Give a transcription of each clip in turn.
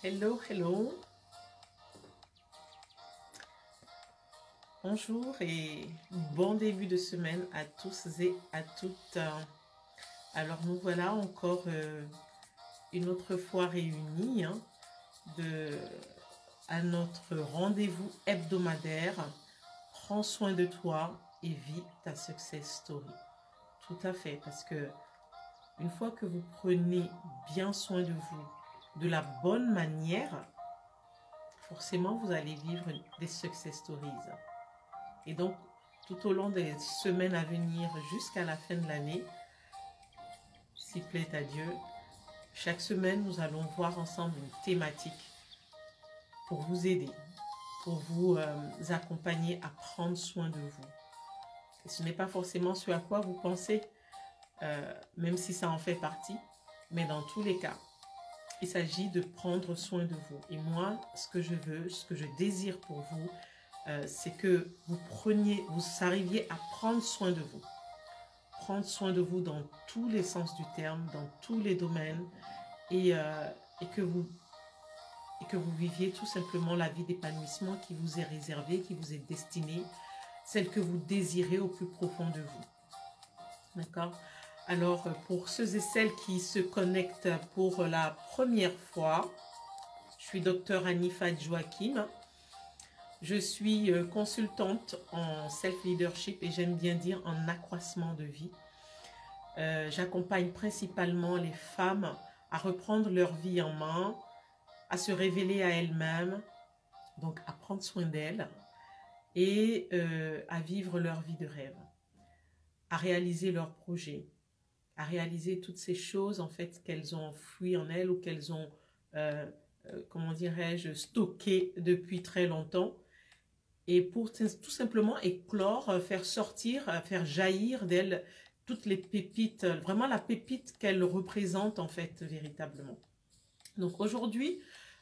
Hello, hello. Bonjour et bon début de semaine à tous et à toutes. Alors nous voilà encore une autre fois réunis à notre rendez-vous hebdomadaire. Prends soin de toi et vis ta success story. Tout à fait, parce que une fois que vous prenez bien soin de vous de la bonne manière, forcément vous allez vivre des success stories. Et donc, tout au long des semaines à venir jusqu'à la fin de l'année, s'il plaît à Dieu, chaque semaine, nous allons voir ensemble une thématique pour vous aider, pour vous accompagner à prendre soin de vous. Et ce n'est pas forcément ce à quoi vous pensez, même si ça en fait partie, mais dans tous les cas, il s'agit de prendre soin de vous. Et moi, ce que je veux, ce que je désire pour vous, c'est que vous arriviez à prendre soin de vous. Prendre soin de vous dans tous les sens du terme, dans tous les domaines, et que vous viviez tout simplement la vie d'épanouissement qui vous est réservée, qui vous est destinée, celle que vous désirez au plus profond de vous. D'accord? Alors, pour ceux et celles qui se connectent pour la première fois, je suis Dr Hanifa Joachim. Je suis consultante en self-leadership et j'aime bien dire en accroissement de vie. J'accompagne principalement les femmes à reprendre leur vie en main, à se révéler à elles-mêmes, donc à prendre soin d'elles et à vivre leur vie de rêve, à réaliser leurs projets, à réaliser toutes ces choses en fait qu'elles ont enfouies en elles ou qu'elles ont, comment dirais-je, stockées depuis très longtemps. Et pour tout simplement éclore, faire sortir, faire jaillir d'elle toutes les pépites, vraiment la pépite qu'elle représente en fait véritablement. Donc aujourd'hui,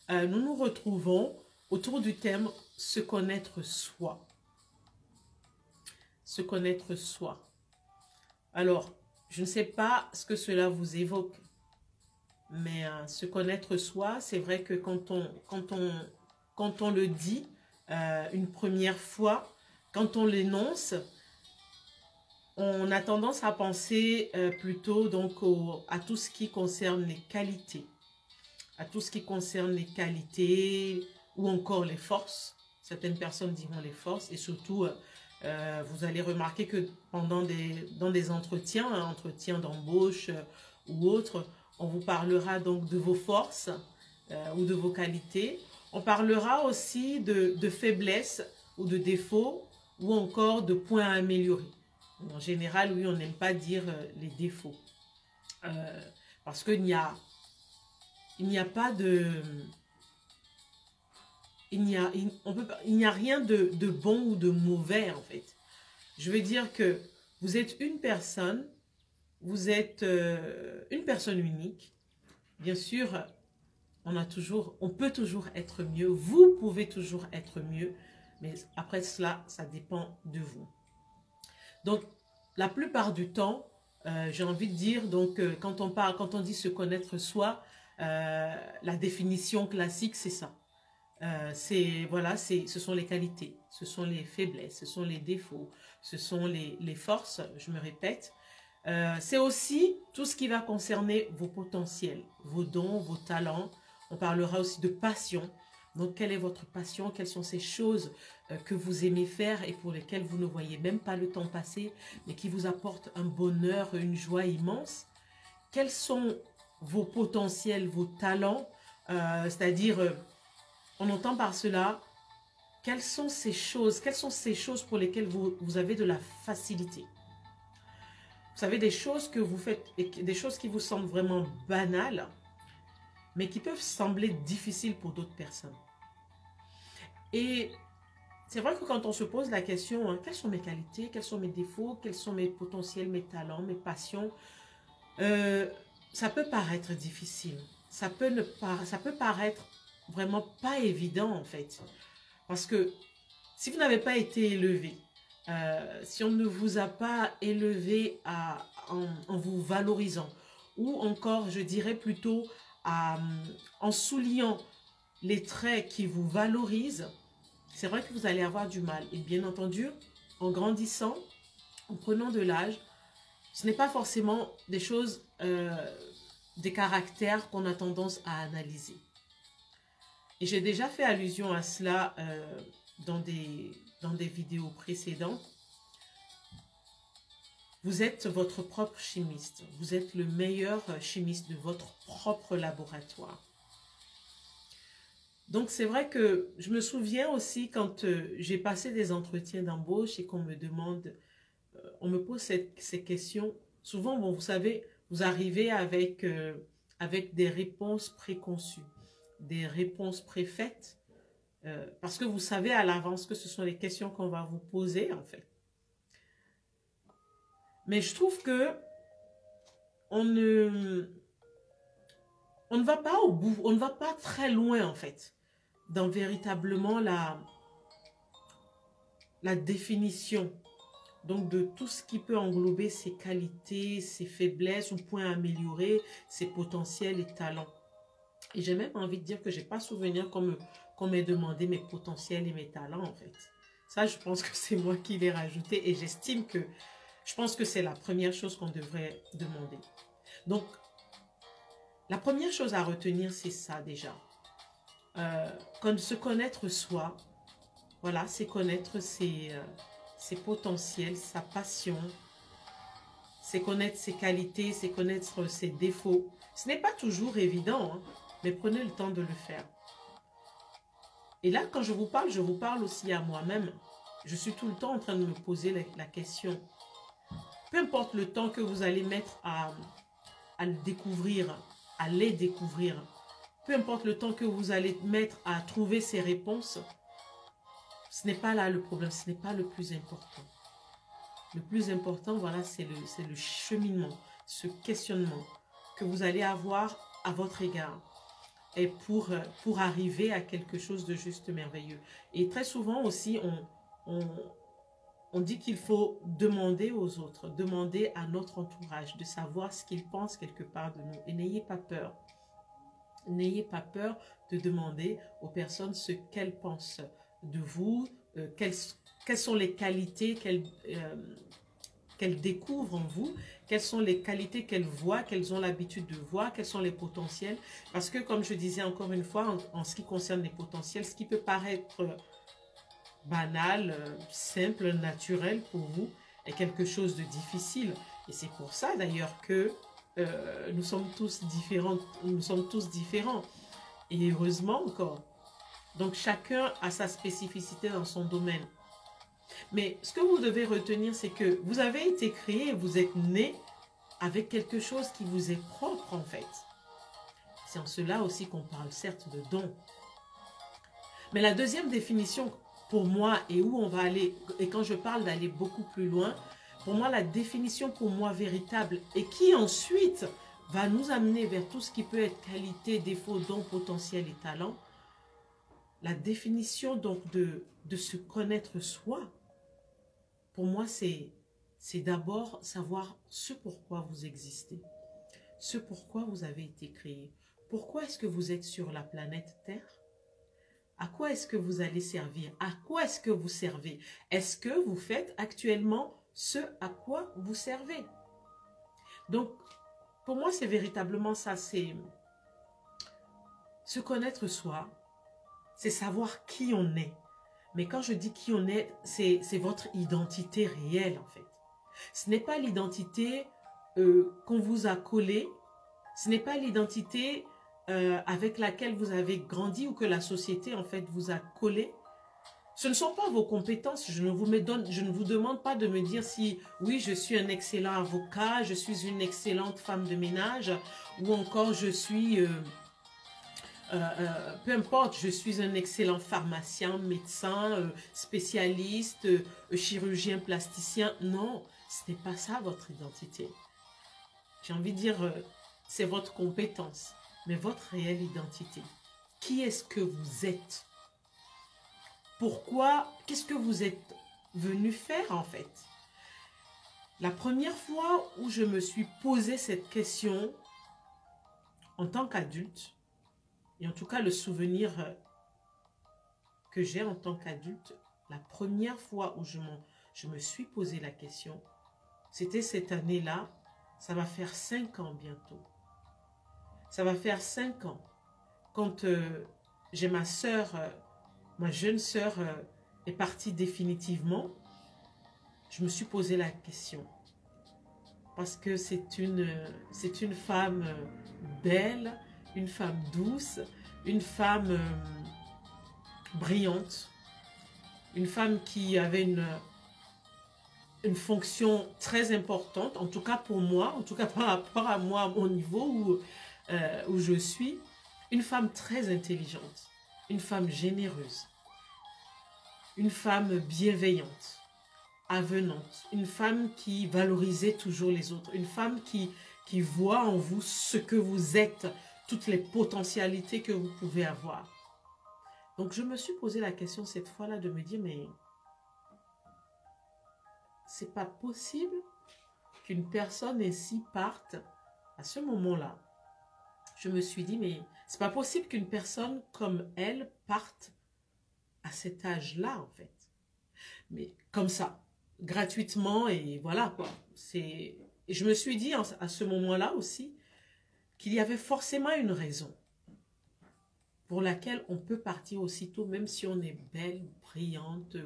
nous nous retrouvons autour du thème « Se connaître soi ». Se connaître soi. Alors, je ne sais pas ce que cela vous évoque, mais se connaître soi, c'est vrai que quand on le dit, une première fois, quand on l'énonce, on a tendance à penser plutôt donc à tout ce qui concerne les qualités, à tout ce qui concerne les qualités ou encore les forces. Certaines personnes diront les forces et surtout, vous allez remarquer que dans des entretiens, entretiens d'embauche ou autres, on vous parlera donc de vos forces ou de vos qualités. On parlera aussi de faiblesses ou de défauts ou encore de points à améliorer. En général, oui, on n'aime pas dire les défauts. Parce qu'il n'y a pas de... Il n'y a rien de bon ou de mauvais en fait. Je veux dire que vous êtes une personne, vous êtes une personne unique. Bien sûr, on peut toujours être mieux, vous pouvez toujours être mieux, mais après cela, ça dépend de vous. Donc, la plupart du temps, j'ai envie de dire, donc, quand on dit se connaître soi, la définition classique, c'est ça. Ce sont les qualités, ce sont les faiblesses, ce sont les défauts, ce sont les forces, je me répète. C'est aussi tout ce qui va concerner vos potentiels, vos dons, vos talents. On parlera aussi de passion. Donc, quelle est votre passion? Quelles sont ces choses que vous aimez faire et pour lesquelles vous ne voyez même pas le temps passer, mais qui vous apportent un bonheur, une joie immense? Quels sont vos potentiels, vos talents? C'est-à-dire, on entend par cela, quelles sont ces choses pour lesquelles vous avez de la facilité? Vous savez, des choses que vous faites, des choses qui vous semblent vraiment banales, mais qui peuvent sembler difficiles pour d'autres personnes. Et c'est vrai que quand on se pose la question, hein, quelles sont mes qualités, quels sont mes défauts, quels sont mes potentiels, mes talents, mes passions, ça peut paraître difficile. Ça peut paraître vraiment pas évident en fait. Parce que si vous n'avez pas été élevé, si on ne vous a pas élevé en vous valorisant, ou encore, je dirais plutôt, en soulignant les traits qui vous valorisent, c'est vrai que vous allez avoir du mal. Et bien entendu, en grandissant, en prenant de l'âge, ce n'est pas forcément des choses, des caractères qu'on a tendance à analyser. Et j'ai déjà fait allusion à cela dans des vidéos précédentes. Vous êtes votre propre chimiste. Vous êtes le meilleur chimiste de votre propre laboratoire. Donc, c'est vrai que je me souviens aussi quand j'ai passé des entretiens d'embauche et qu'on me demande, on me pose ces questions. Souvent, bon, vous savez, vous arrivez avec des réponses préconçues, des réponses préfaites, parce que vous savez à l'avance que ce sont les questions qu'on va vous poser, en fait. Mais je trouve que on ne va pas au bout, on ne va pas très loin, en fait, dans véritablement la définition donc de tout ce qui peut englober ses qualités, ses faiblesses ou points à améliorer, ses potentiels et talents. Et j'ai même envie de dire que je n'ai pas souvenir qu'on m'ait demandé mes potentiels et mes talents, en fait. Ça, je pense que c'est moi qui l'ai rajouté et j'estime que, je pense que c'est la première chose qu'on devrait demander. Donc, la première chose à retenir, c'est ça déjà. Se connaître soi, voilà, c'est connaître ses potentiels, sa passion, c'est connaître ses qualités, c'est connaître ses défauts. Ce n'est pas toujours évident, hein, mais prenez le temps de le faire. Et là, quand je vous parle aussi à moi-même. Je suis tout le temps en train de me poser la question. Peu importe le temps que vous allez mettre à le découvrir, à les découvrir, peu importe le temps que vous allez mettre à trouver ces réponses, ce n'est pas là le problème, ce n'est pas le plus important. Le plus important, voilà, c'est le cheminement, ce questionnement que vous allez avoir à votre égard et pour arriver à quelque chose de juste merveilleux. Et très souvent aussi, on dit qu'il faut demander aux autres, demander à notre entourage de savoir ce qu'ils pensent quelque part de nous. Et n'ayez pas peur. N'ayez pas peur de demander aux personnes ce qu'elles pensent de vous, quelles sont les qualités qu'elles découvrent en vous, quelles sont les qualités qu'elles voient, qu'elles ont l'habitude de voir, quels sont les potentiels. Parce que, comme je disais encore une fois, en ce qui concerne les potentiels, ce qui peut paraître banal, simple, naturel pour vous, est quelque chose de difficile. Et c'est pour ça d'ailleurs que nous sommes tous différents. Nous sommes tous différents. Et heureusement encore. Donc chacun a sa spécificité dans son domaine. Mais ce que vous devez retenir, c'est que vous avez été créé, vous êtes né avec quelque chose qui vous est propre en fait. C'est en cela aussi qu'on parle certes de don. Mais la deuxième définition pour moi et où on va aller, et quand je parle d'aller beaucoup plus loin, pour moi la définition pour moi véritable et qui ensuite va nous amener vers tout ce qui peut être qualité, défaut, don, potentiel et talent, la définition donc de se connaître soi, pour moi c'est d'abord savoir ce pourquoi vous existez, ce pourquoi vous avez été créé. Pourquoi est-ce que vous êtes sur la planète Terre? À quoi est-ce que vous allez servir? À quoi est-ce que vous servez? Est-ce que vous faites actuellement ce à quoi vous servez? Donc, pour moi, c'est véritablement ça, c'est se connaître soi, c'est savoir qui on est. Mais quand je dis qui on est, c'est votre identité réelle en fait. Ce n'est pas l'identité qu'on vous a collée, ce n'est pas l'identité avec laquelle vous avez grandi ou que la société en fait vous a collé. Ce ne sont pas vos compétences. Je ne vous demande pas de me dire si oui, je suis un excellent avocat, je suis une excellente femme de ménage ou encore je suis, peu importe, je suis un excellent pharmacien, médecin, spécialiste, chirurgien, plasticien. Non, ce n'est pas ça votre identité. J'ai envie de dire, c'est votre compétence, mais votre réelle identité. Qui est-ce que vous êtes? Pourquoi? Qu'est-ce que vous êtes venu faire en fait? La première fois où je me suis posé cette question en tant qu'adulte, Et en tout cas, le souvenir que j'ai en tant qu'adulte, la première fois où je me suis posé la question, c'était cette année-là. Ça va faire 5 ans bientôt. Ça va faire 5 ans. Quand j'ai ma sœur, ma jeune sœur est partie définitivement, je me suis posé la question. Parce que c'est une femme belle, une femme douce, une femme brillante, une femme qui avait une fonction très importante, en tout cas pour moi, en tout cas par rapport à moi, à mon niveau où je suis, une femme très intelligente, une femme généreuse, une femme bienveillante, avenante, une femme qui valorisait toujours les autres, une femme qui voit en vous ce que vous êtes, toutes les potentialités que vous pouvez avoir. Donc je me suis posé la question cette fois-là de me dire, mais c'est pas possible qu'une personne ainsi parte à ce moment-là. Je me suis dit, mais c'est pas possible qu'une personne comme elle parte à cet âge-là, en fait. Mais comme ça, gratuitement, et voilà, quoi. Et je me suis dit à ce moment-là aussi qu'il y avait forcément une raison pour laquelle on peut partir aussitôt, même si on est belle, brillante,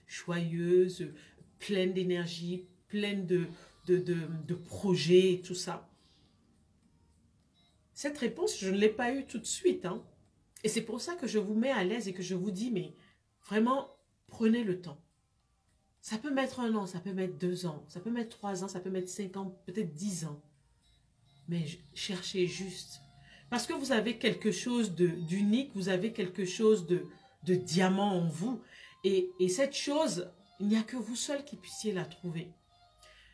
joyeuse, pleine d'énergie, pleine de projets et tout ça. Cette réponse, je ne l'ai pas eue tout de suite. Hein. Et c'est pour ça que je vous mets à l'aise et que je vous dis, mais vraiment, prenez le temps. Ça peut mettre 1 an, ça peut mettre 2 ans, ça peut mettre 3 ans, ça peut mettre 5 ans, peut-être 10 ans. Mais cherchez juste. Parce que vous avez quelque chose d'unique, vous avez quelque chose de diamant en vous. Et cette chose, il n'y a que vous seul qui puissiez la trouver.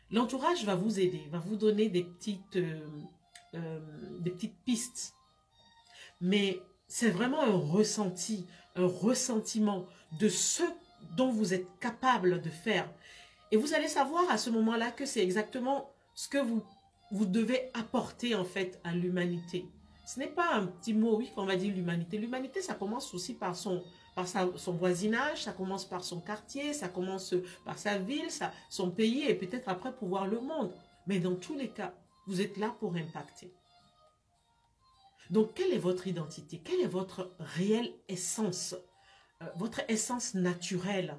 L'entourage va vous aider, va vous donner des petites pistes. Mais c'est vraiment un ressenti, un ressentiment de ce dont vous êtes capable de faire. Et vous allez savoir à ce moment-là que c'est exactement ce que vous devez apporter en fait à l'humanité. Ce n'est pas un petit mot, oui, qu'on va dire l'humanité. L'humanité, ça commence aussi par son voisinage, ça commence par son quartier, ça commence par sa ville, son pays et peut-être après pour voir le monde. Mais dans tous les cas, vous êtes là pour impacter. Donc, quelle est votre identité? Quelle est votre réelle essence? Votre essence naturelle?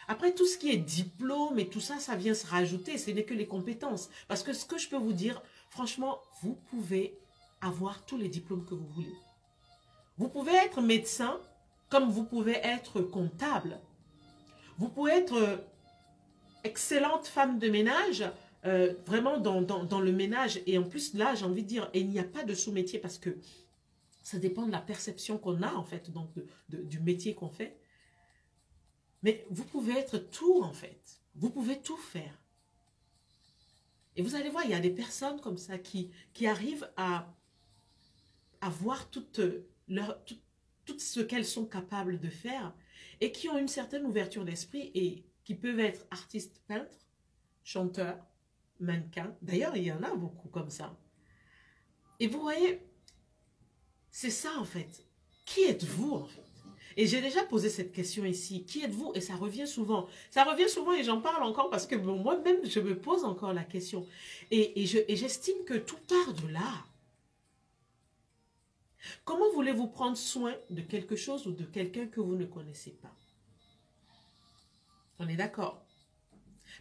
Après, tout ce qui est diplôme et tout ça, ça vient se rajouter. Ce n'est que les compétences. Parce que ce que je peux vous dire, franchement, vous pouvez avoir tous les diplômes que vous voulez. Vous pouvez être médecin comme vous pouvez être comptable. Vous pouvez être excellente femme de ménage, vraiment dans le ménage. Et en plus, là, j'ai envie de dire, il n'y a pas de sous-métier parce que ça dépend de la perception qu'on a, en fait, donc du métier qu'on fait. Mais vous pouvez être tout, en fait. Vous pouvez tout faire. Et vous allez voir, il y a des personnes comme ça qui arrivent à voir tout ce qu'elles sont capables de faire et qui ont une certaine ouverture d'esprit et qui peuvent être artistes peintres, chanteurs, mannequins. D'ailleurs, il y en a beaucoup comme ça. Et vous voyez, c'est ça en fait. Qui êtes-vous en fait? Et j'ai déjà posé cette question ici. Qui êtes-vous? Et ça revient souvent. Ça revient souvent et j'en parle encore parce que moi-même, je me pose encore la question. Et j'estime que tout part de là. Comment voulez-vous prendre soin de quelque chose ou de quelqu'un que vous ne connaissez pas? On est d'accord?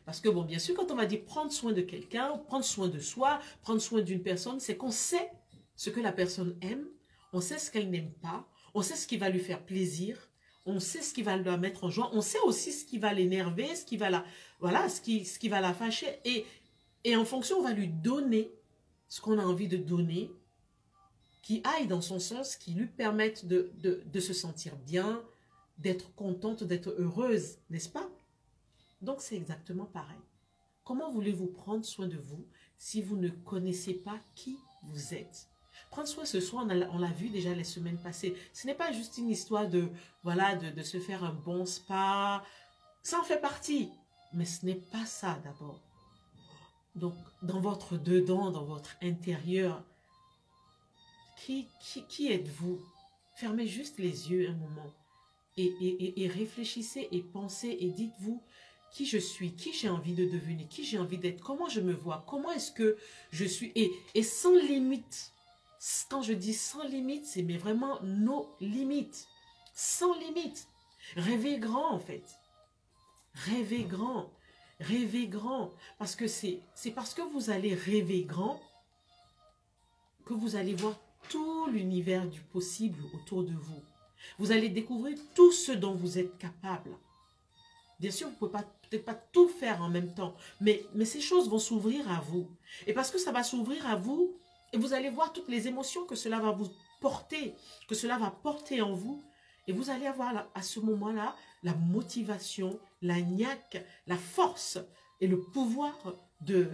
Parce que bon, bien sûr, quand on va dire prendre soin de quelqu'un, prendre soin de soi, prendre soin d'une personne, c'est qu'on sait ce que la personne aime, on sait ce qu'elle n'aime pas, on sait ce qui va lui faire plaisir, on sait ce qui va la mettre en joie, on sait aussi ce qui va l'énerver, ce qui va ce qui va la fâcher. Et en fonction, on va lui donner ce qu'on a envie de donner, qui aille dans son sens, qui lui permette de se sentir bien, d'être contente, d'être heureuse, n'est-ce pas? Donc, c'est exactement pareil. Comment voulez-vous prendre soin de vous si vous ne connaissez pas qui vous êtes? Prendre soin ce soir, on l'a vu déjà les semaines passées. Ce n'est pas juste une histoire de se faire un bon spa. Ça en fait partie. Mais ce n'est pas ça d'abord. Donc, dans votre dedans, dans votre intérieur, Qui êtes-vous? Fermez juste les yeux un moment et réfléchissez et pensez et dites-vous qui je suis, qui j'ai envie de devenir, qui j'ai envie d'être, comment je me vois, comment est-ce que je suis, et sans limite. Quand je dis sans limite, c'est mais vraiment nos limites, sans limite. Rêvez grand en fait, rêvez grand, rêvez grand, parce que c'est parce que vous allez rêver grand que vous allez voir tout l'univers du possible autour de vous. Vous allez découvrir tout ce dont vous êtes capable. Bien sûr, vous ne pouvez peut-être pas tout faire en même temps, mais ces choses vont s'ouvrir à vous. Et parce que ça va s'ouvrir à vous, et vous allez voir toutes les émotions que cela va vous porter, que cela va porter en vous, et vous allez avoir à ce moment-là la motivation, la niaque, la force et le pouvoir de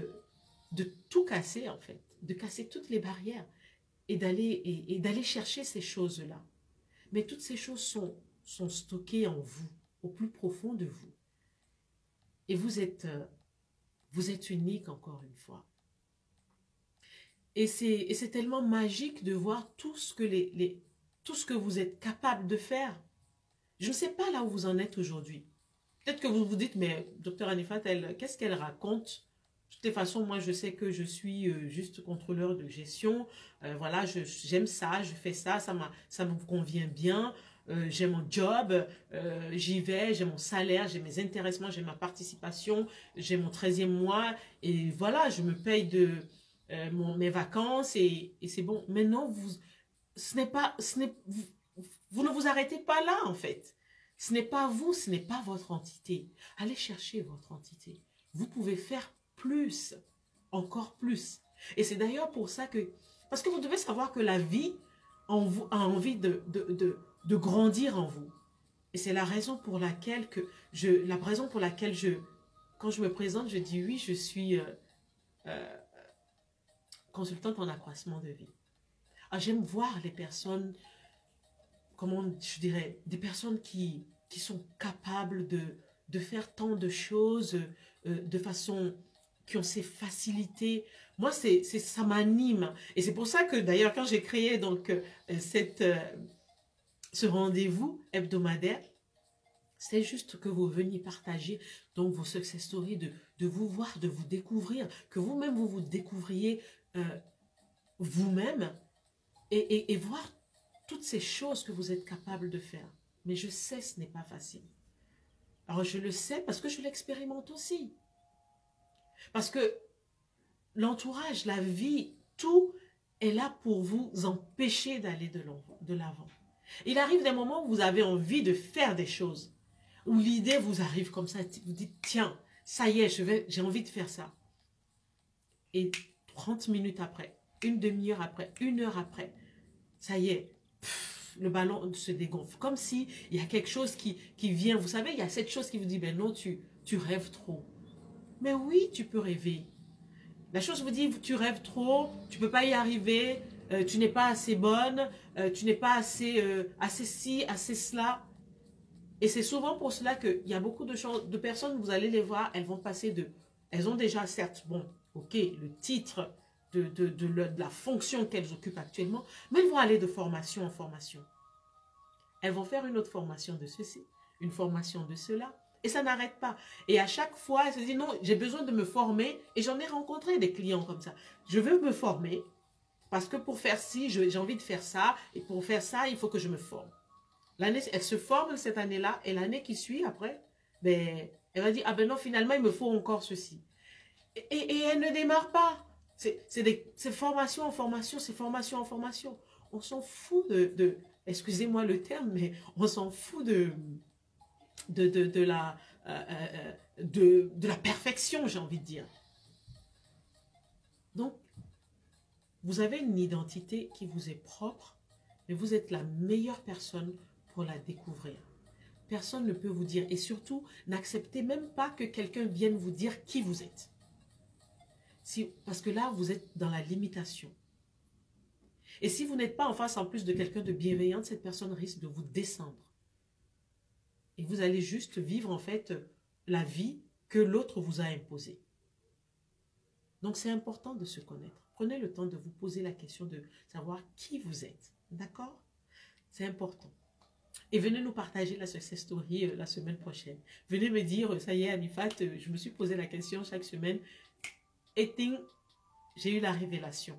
tout casser en fait, de casser toutes les barrières et d'aller chercher ces choses-là. Mais toutes ces choses sont stockées en vous, au plus profond de vous. Et vous êtes unique encore une fois. Et c'est tellement magique de voir tout ce que vous êtes capable de faire. Je ne sais pas là où vous en êtes aujourd'hui. Peut-être que vous vous dites, mais Dr Hanifat, qu'est-ce qu'elle raconte? De toutes les façons, moi, je sais que je suis juste contrôleur de gestion. Voilà, j'aime ça, je fais ça, ça me convient bien. J'ai mon job, j'y vais, j'ai mon salaire, j'ai mes intéressements, j'ai ma participation, j'ai mon 13e mois. Et voilà, je me paye mes vacances et c'est bon. Maintenant, vous ne vous arrêtez pas là, en fait. Ce n'est pas vous, ce n'est pas votre entité. Allez chercher votre entité. Vous pouvez faire plus, encore plus. Et c'est d'ailleurs pour ça que... Parce que vous devez savoir que la vie a envie de grandir en vous. Et c'est la raison pour laquelle quand je me présente, je dis oui, je suis consultante en accroissement de vie. J'aime voir les personnes, comment je dirais, des personnes qui sont capables de faire tant de choses de façon, qui ont ces facilités. Moi, ça m'anime. Et c'est pour ça que d'ailleurs, quand j'ai créé donc ce rendez-vous hebdomadaire, c'est juste que vous veniez partager donc vos success stories, de vous voir, de vous découvrir, que vous-même vous découvriez vous-même et voir toutes ces choses que vous êtes capable de faire. Mais je sais, ce n'est pas facile. Alors je le sais parce que je l'expérimente aussi. Parce que l'entourage, la vie, tout est là pour vous empêcher d'aller de l'avant. Il arrive des moments où vous avez envie de faire des choses, où l'idée vous arrive comme ça, vous dites, tiens, ça y est, j'ai envie de faire ça. Et 30 minutes après, une demi-heure après, une heure après, ça y est, le ballon se dégonfle. Comme s'il y a quelque chose qui vient. Vous savez, il y a cette chose qui vous dit, ben non, tu rêves trop. Mais oui, tu peux rêver. La chose vous dit, tu rêves trop, tu ne peux pas y arriver, tu n'es pas assez bonne, tu n'es pas assez ci, assez cela. Et c'est souvent pour cela qu'il y a beaucoup de personnes, vous allez les voir, elles vont passer elles ont déjà certes, bon, ok, le titre de la fonction qu'elles occupent actuellement, mais elles vont aller de formation en formation. Elles vont faire une autre formation de ceci, une formation de cela, et ça n'arrête pas. Et à chaque fois, elles se disent, non, j'ai besoin de me former, et j'en ai rencontré des clients comme ça. Je veux me former, parce que pour faire ci, j'ai envie de faire ça, et pour faire ça, il faut que je me forme. Elle se forme cette année-là, et l'année qui suit, après, ben, elle va dire, ah ben non, finalement, il me faut encore ceci. Et elle ne démarre pas. C'est formation en formation, c'est formation en formation. On s'en fout excusez-moi le terme, mais on s'en fout de la perfection, j'ai envie de dire. Donc, vous avez une identité qui vous est propre, mais vous êtes la meilleure personne pour la découvrir. Personne ne peut vous dire, et surtout, n'acceptez même pas que quelqu'un vienne vous dire qui vous êtes. Parce que là, vous êtes dans la limitation. Et si vous n'êtes pas en face, en plus de quelqu'un de bienveillant, cette personne risque de vous descendre. Et vous allez juste vivre, en fait, la vie que l'autre vous a imposée. Donc, c'est important de se connaître. Prenez le temps de vous poser la question de savoir qui vous êtes. D'accord? C'est important. Et venez nous partager la success story la semaine prochaine. Venez me dire, ça y est, Anifat, je me suis posé la question chaque semaine. Et j'ai eu la révélation.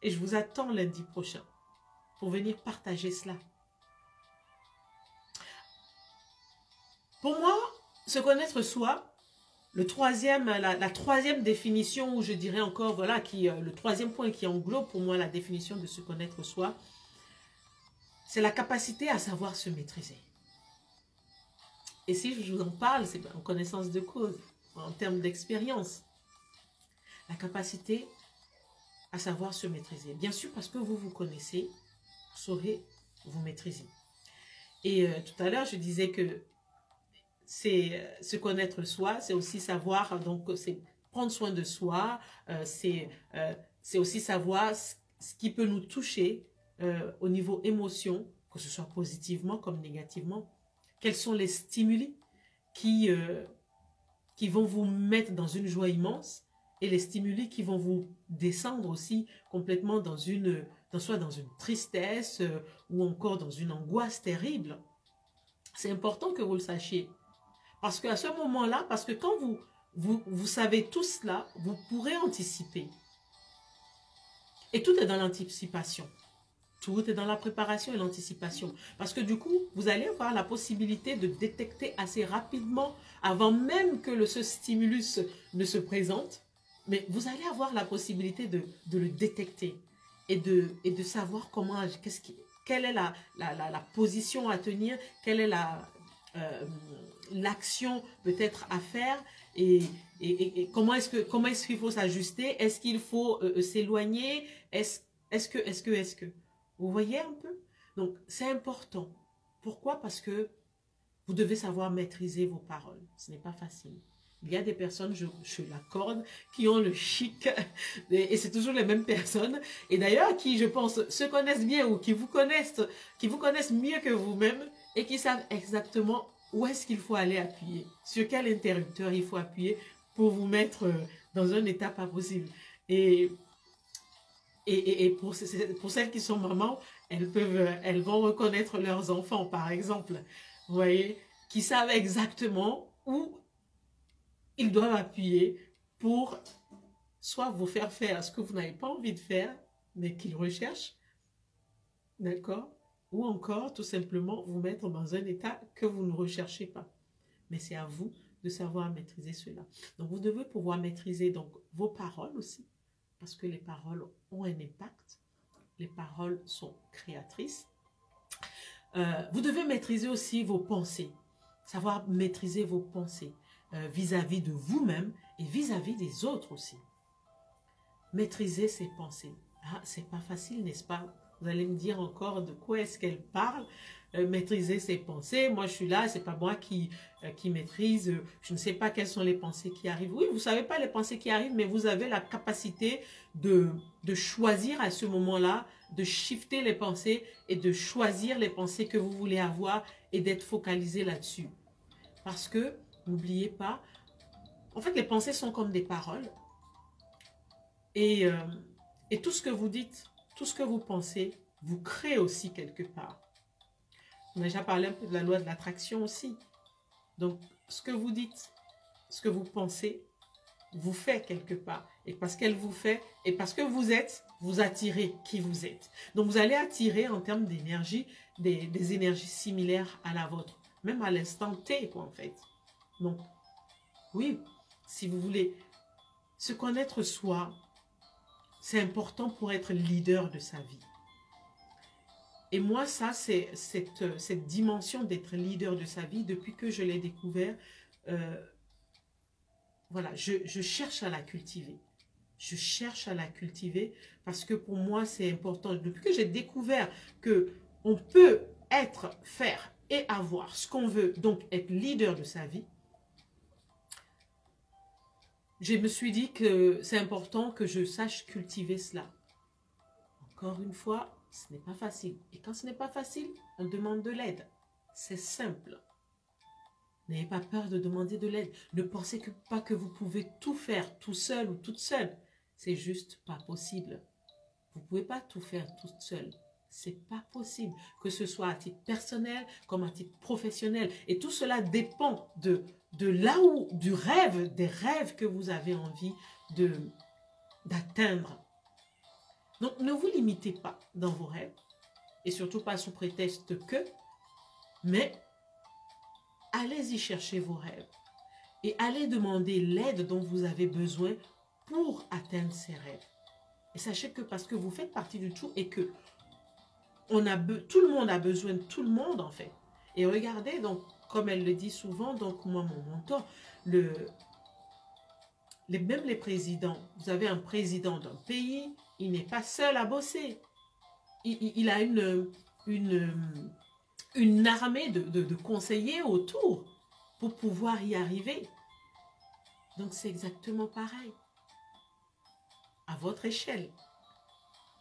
Et je vous attends lundi prochain pour venir partager cela. Pour moi, se connaître soi, la troisième définition, ou je dirais encore, voilà, le troisième point qui englobe pour moi la définition de se connaître soi, c'est la capacité à savoir se maîtriser. Et si je vous en parle, c'est en connaissance de cause, en termes d'expérience. La capacité à savoir se maîtriser. Bien sûr, parce que vous vous connaissez, vous saurez vous maîtriser. Et tout à l'heure, je disais que c'est se connaître soi, c'est aussi savoir, donc c'est prendre soin de soi, c'est aussi savoir ce qui peut nous toucher au niveau émotion, que ce soit positivement comme négativement. Quels sont les stimuli qui vont vous mettre dans une joie immense et les stimuli qui vont vous descendre aussi complètement soit dans une tristesse ou encore dans une angoisse terrible. C'est important que vous le sachiez. Parce qu'à ce moment-là, parce que quand vous savez tout cela, vous pourrez anticiper. Et tout est dans l'anticipation. Tout est dans la préparation et l'anticipation. Parce que du coup, vous allez avoir la possibilité de détecter assez rapidement, avant même que ce stimulus ne se présente, mais vous allez avoir la possibilité de le détecter et de savoir comment, quelle est la position à tenir, quelle est l'action peut-être à faire et comment est-ce qu'il faut s'ajuster, est-ce qu'il faut s'éloigner, est-ce que vous voyez un peu? Donc c'est important. Pourquoi? Parce que vous devez savoir maîtriser vos paroles. Ce n'est pas facile. Il y a des personnes, je l'accorde, qui ont le chic, et c'est toujours les mêmes personnes, et d'ailleurs qui, je pense, se connaissent bien ou qui vous connaissent mieux que vous-même, et qui savent exactement où est-ce qu'il faut aller appuyer, sur quel interrupteur il faut appuyer pour vous mettre dans un état pas possible. Et pour celles qui sont mamans, elles vont reconnaître leurs enfants, par exemple, vous voyez, qui savent exactement où ils doivent appuyer pour soit vous faire faire ce que vous n'avez pas envie de faire, mais qu'ils recherchent, d'accord? Ou encore, tout simplement, vous mettre dans un état que vous ne recherchez pas. Mais c'est à vous de savoir maîtriser cela. Donc, vous devez pouvoir maîtriser donc, vos paroles aussi, parce que les paroles ont un impact. Les paroles sont créatrices. Vous devez maîtriser aussi vos pensées, savoir maîtriser vos pensées vis-à-vis de vous-même et vis-à-vis des autres aussi. Maîtriser ses pensées. Ah, c'est pas facile, n'est-ce pas? Vous allez me dire encore de quoi est-ce qu'elle parle. Maîtriser ses pensées. Moi, je suis là, c'est pas moi qui maîtrise. Je ne sais pas quelles sont les pensées qui arrivent. Oui, vous ne savez pas les pensées qui arrivent, mais vous avez la capacité de choisir à ce moment-là, de shifter les pensées et de choisir les pensées que vous voulez avoir et d'être focalisé là-dessus. Parce que, n'oubliez pas, en fait, les pensées sont comme des paroles. Et tout ce que vous dites, tout ce que vous pensez, vous créez aussi quelque part. On a déjà parlé un peu de la loi de l'attraction aussi. Donc, ce que vous dites, ce que vous pensez, vous fait quelque part. Et parce qu'elle vous fait, et parce que vous êtes, vous attirez qui vous êtes. Donc, vous allez attirer en termes d'énergie, des énergies similaires à la vôtre. Même à l'instant T, quoi, en fait. Donc, oui, si vous voulez se connaître soi, c'est important pour être leader de sa vie. Et moi, ça, c'est cette dimension d'être leader de sa vie, depuis que je l'ai découvert, voilà, je cherche à la cultiver. Je cherche à la cultiver parce que pour moi, c'est important. Depuis que j'ai découvert qu'on peut être, faire et avoir ce qu'on veut, donc être leader de sa vie, je me suis dit que c'est important que je sache cultiver cela. Encore une fois, ce n'est pas facile. Et quand ce n'est pas facile, on demande de l'aide. C'est simple. N'ayez pas peur de demander de l'aide. Ne pensez pas que vous pouvez tout faire tout seul ou toute seule. C'est juste pas possible. Vous ne pouvez pas tout faire toute seule. C'est pas possible. Que ce soit à titre personnel comme à titre professionnel. Et tout cela dépend de là où, du rêve, des rêves que vous avez envie d'atteindre. Donc, ne vous limitez pas dans vos rêves. Et surtout pas sous prétexte que, mais allez-y chercher vos rêves. Et allez demander l'aide dont vous avez besoin pour atteindre ces rêves. Et sachez que parce que vous faites partie du tout et que tout le monde a besoin de tout le monde en fait. Et regardez, donc, comme elle le dit souvent, donc moi, mon mentor, même les présidents, vous avez un président d'un pays, il n'est pas seul à bosser. Il a une armée de conseillers autour pour pouvoir y arriver. Donc, c'est exactement pareil. À votre échelle.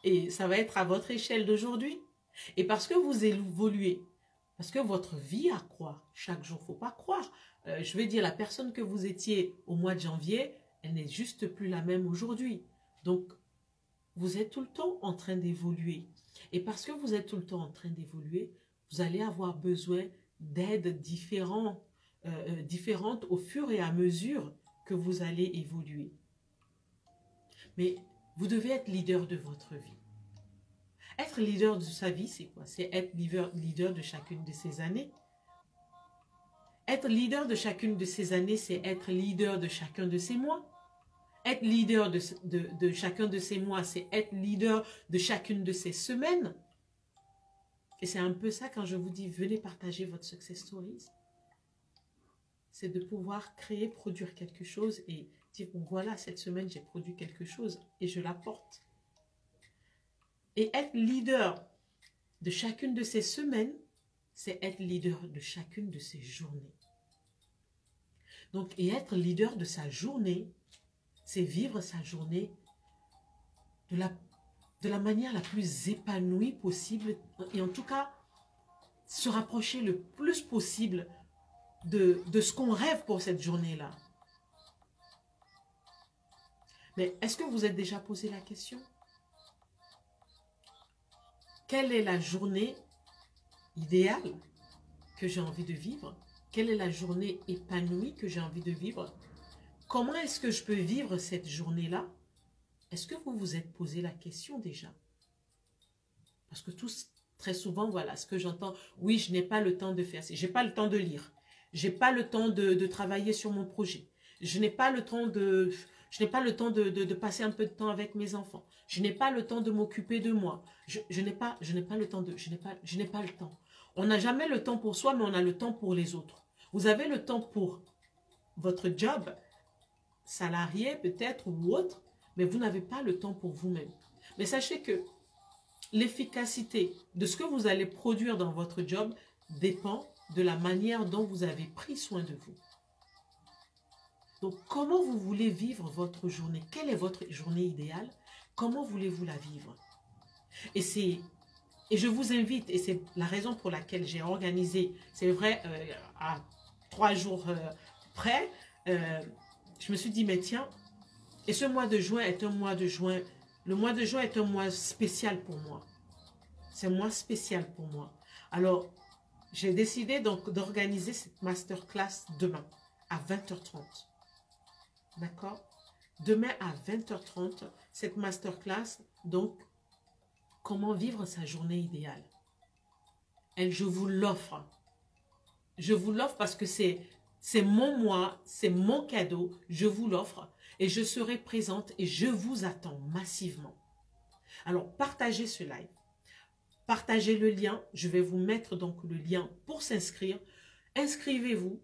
Et ça va être à votre échelle d'aujourd'hui. Et parce que vous évoluez, parce que votre vie accroît chaque jour, il ne faut pas croire. Je vais dire, la personne que vous étiez au mois de janvier, elle n'est juste plus la même aujourd'hui. Donc, vous êtes tout le temps en train d'évoluer. Et parce que vous êtes tout le temps en train d'évoluer, vous allez avoir besoin d'aides différentes au fur et à mesure que vous allez évoluer. Mais vous devez être leader de votre vie. Être leader de sa vie, c'est quoi? C'est être leader de chacune de ses années. Être leader de chacune de ses années, c'est être leader de chacun de ses mois. Être leader de chacun de ses mois, c'est être leader de chacune de ses semaines. Et c'est un peu ça quand je vous dis, venez partager votre success stories. C'est de pouvoir créer, produire quelque chose et dire, voilà, cette semaine, j'ai produit quelque chose et je l'apporte. Et être leader de chacune de ces semaines, c'est être leader de chacune de ces journées. Donc, et être leader de sa journée, c'est vivre sa journée de la manière la plus épanouie possible et en tout cas, se rapprocher le plus possible de ce qu'on rêve pour cette journée-là. Mais est-ce que vous êtes déjà posé la question? Quelle est la journée idéale que j'ai envie de vivre? Quelle est la journée épanouie que j'ai envie de vivre? Comment est-ce que je peux vivre cette journée-là? Est-ce que vous vous êtes posé la question déjà? Parce que très souvent, voilà ce que j'entends. Oui, je n'ai pas le temps de faire ça. Je n'ai pas le temps de lire. Je n'ai pas le temps de travailler sur mon projet. Je n'ai pas le temps de passer un peu de temps avec mes enfants. Je n'ai pas le temps de m'occuper de moi. Je n'ai pas le temps. On n'a jamais le temps pour soi, mais on a le temps pour les autres. Vous avez le temps pour votre job, salarié peut-être ou autre, mais vous n'avez pas le temps pour vous-même. Mais sachez que l'efficacité de ce que vous allez produire dans votre job dépend de la manière dont vous avez pris soin de vous. Donc, comment vous voulez vivre votre journée? Quelle est votre journée idéale? Comment voulez-vous la vivre? Et je vous invite, et c'est la raison pour laquelle j'ai organisé, c'est vrai, à 3 jours près, je me suis dit, mais tiens, et ce mois de juin est un mois de juin, le mois de juin est un mois spécial pour moi. C'est un mois spécial pour moi. Alors, j'ai décidé donc d'organiser cette masterclass demain à 20h30. D'accord? Demain à 20h30, cette masterclass, donc, comment vivre sa journée idéale. Et je vous l'offre. Je vous l'offre parce que c'est mon mois, c'est mon cadeau. Je vous l'offre et je serai présente et je vous attends massivement. Alors, partagez ce live. Partagez le lien. Je vais vous mettre donc le lien pour s'inscrire. Inscrivez-vous.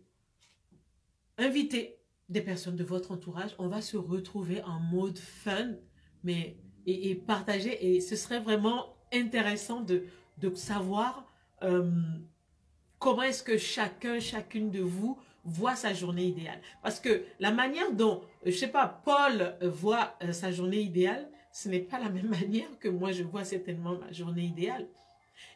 Invitez des personnes de votre entourage. On va se retrouver en mode fun, mais et partager. Et ce serait vraiment intéressant de savoir comment est-ce que chacune de vous voit sa journée idéale. Parce que la manière dont, je sais pas, Paul voit sa journée idéale, ce n'est pas la même manière que moi je vois certainement ma journée idéale.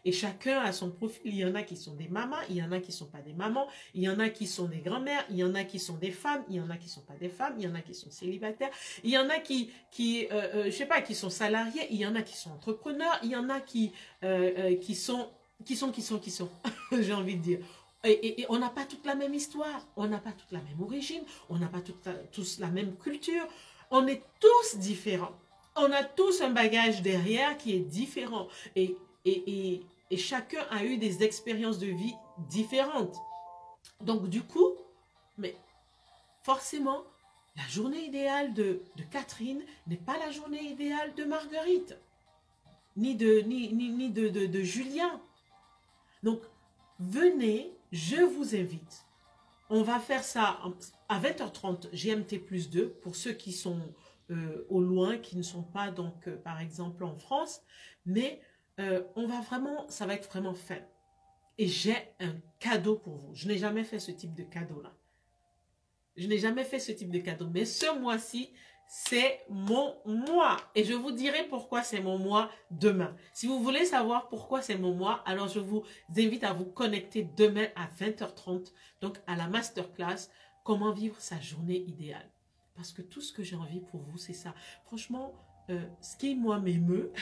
Et chacun a son profil. Il y en a qui sont des mamans, il y en a qui ne sont pas des mamans, il y en a qui sont des grands-mères, il y en a qui sont des femmes, il y en a qui ne sont pas des femmes, il y en a qui sont célibataires, il y en a je sais pas, qui sont salariés, il y en a qui sont entrepreneurs, il y en a qui sont, j'ai envie de dire. Et on n'a pas toute la même histoire, on n'a pas toute la même origine, on n'a pas tous la même culture, on est tous différents. On a tous un bagage derrière qui est différent. Et chacun a eu des expériences de vie différentes. Donc du coup, mais forcément, la journée idéale de Catherine n'est pas la journée idéale de Marguerite, ni de Julien. Donc, venez, je vous invite. On va faire ça à 20h30 GMT plus 2 pour ceux qui sont au loin, qui ne sont pas donc par exemple en France. Mais ça va être vraiment fun. Et j'ai un cadeau pour vous. Je n'ai jamais fait ce type de cadeau-là. Je n'ai jamais fait ce type de cadeau. Mais ce mois-ci, c'est mon mois. Et je vous dirai pourquoi c'est mon mois demain. Si vous voulez savoir pourquoi c'est mon mois, alors je vous invite à vous connecter demain à 20h30, donc à la masterclass, comment vivre sa journée idéale. Parce que tout ce que j'ai envie pour vous, c'est ça. Franchement, ce qui, moi, m'émeut,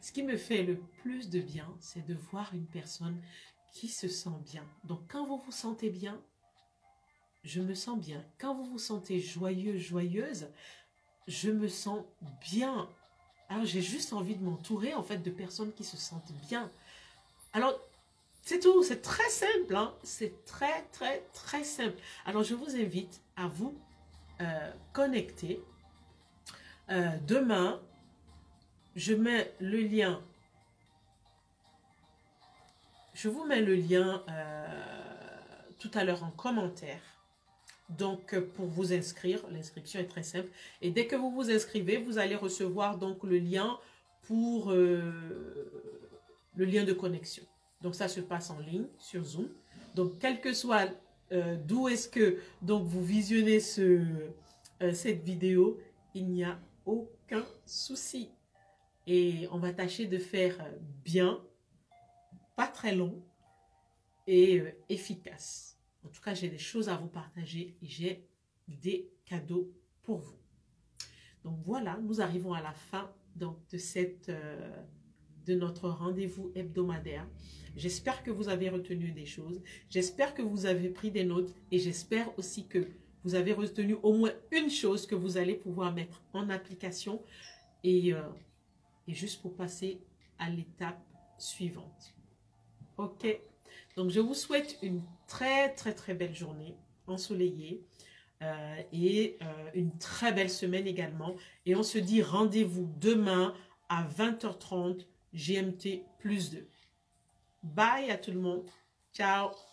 ce qui me fait le plus de bien, c'est de voir une personne qui se sent bien. Donc, quand vous vous sentez bien, je me sens bien. Quand vous vous sentez joyeux, joyeuse, je me sens bien. Alors, j'ai juste envie de m'entourer, en fait, de personnes qui se sentent bien. Alors, c'est tout. C'est très simple, hein. C'est très, très, très simple. Alors, je vous invite à vous connecter. Demain, je mets le lien. Je vous mets le lien tout à l'heure en commentaire. Donc, pour vous inscrire, l'inscription est très simple. Et dès que vous vous inscrivez, vous allez recevoir donc le lien pour le lien de connexion. Donc, ça se passe en ligne sur Zoom. Donc, quel que soit d'où est-ce que donc, vous visionnez cette vidéo, il n'y a aucun souci. Et on va tâcher de faire bien, pas très long et efficace. En tout cas, j'ai des choses à vous partager et j'ai des cadeaux pour vous. Donc voilà, nous arrivons à la fin donc, de notre rendez-vous hebdomadaire. J'espère que vous avez retenu des choses. J'espère que vous avez pris des notes et j'espère aussi que vous avez retenu au moins une chose que vous allez pouvoir mettre en application et juste pour passer à l'étape suivante. Ok? Donc, je vous souhaite une très, très, très belle journée ensoleillée et une très belle semaine également. Et on se dit rendez-vous demain à 20h30 GMT plus 2. Bye à tout le monde. Ciao!